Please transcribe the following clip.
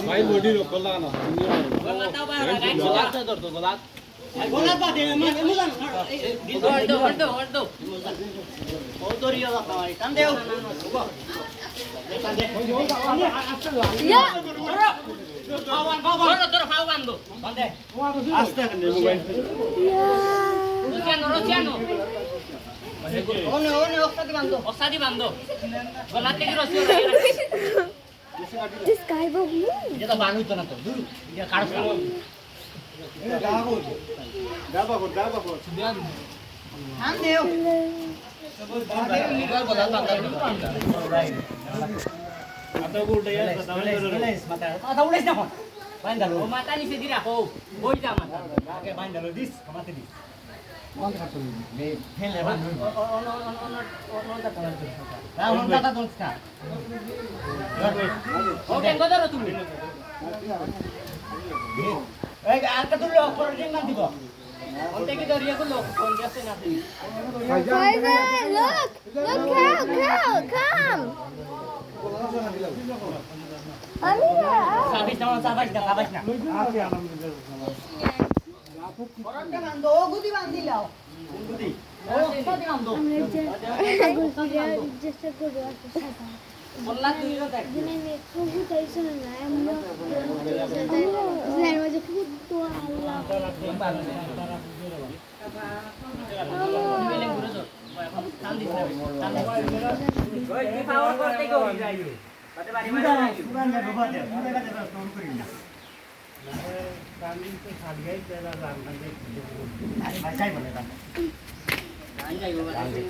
ভাই বডি রকল লাগানো গোলাপ বাদে মুলান হড় ও দরিয়া দাও ভাই কান দেও ইয়া খাওয়ান তোর খাওয়ান দো বান্দে আস্তে করে মোবাইল রোচিয়ানো ওনে ওস্তাদি বান্দো গলা থেকে রসি This guy will move. এটা বানুই তো না তো দূর এটা কাটছ না দাবা কর আন দেও आता उलटा या आता उलट ना बांधालो माता निसे दिरा हो बोल जा माता आगे बांधालो दिस माते दिस कोण खातो ले फेले बांधून on दादा दोन का ओ टेंगो दरो तुम्ही ए आका तू लोक प्रोटीन मान दिबो कोणते की दरिया को लोक कोण जास्त ना Faisal, look, cow, come. Amira. Sabas na. Orang kan ando, gudi bandi lao. Gudi. Oh, pati ando. Just a good one. Bolla tu ilo tak. Then I make food taste on I am not. Then I was a food to Allah. Di power korte ko jayu. Pati bari bari. Bukan ya bapak dia. Bukan kan terus turun kering. Kambing tu hargai cara langgan dia. Macai boleh kan? Lanjai bapak.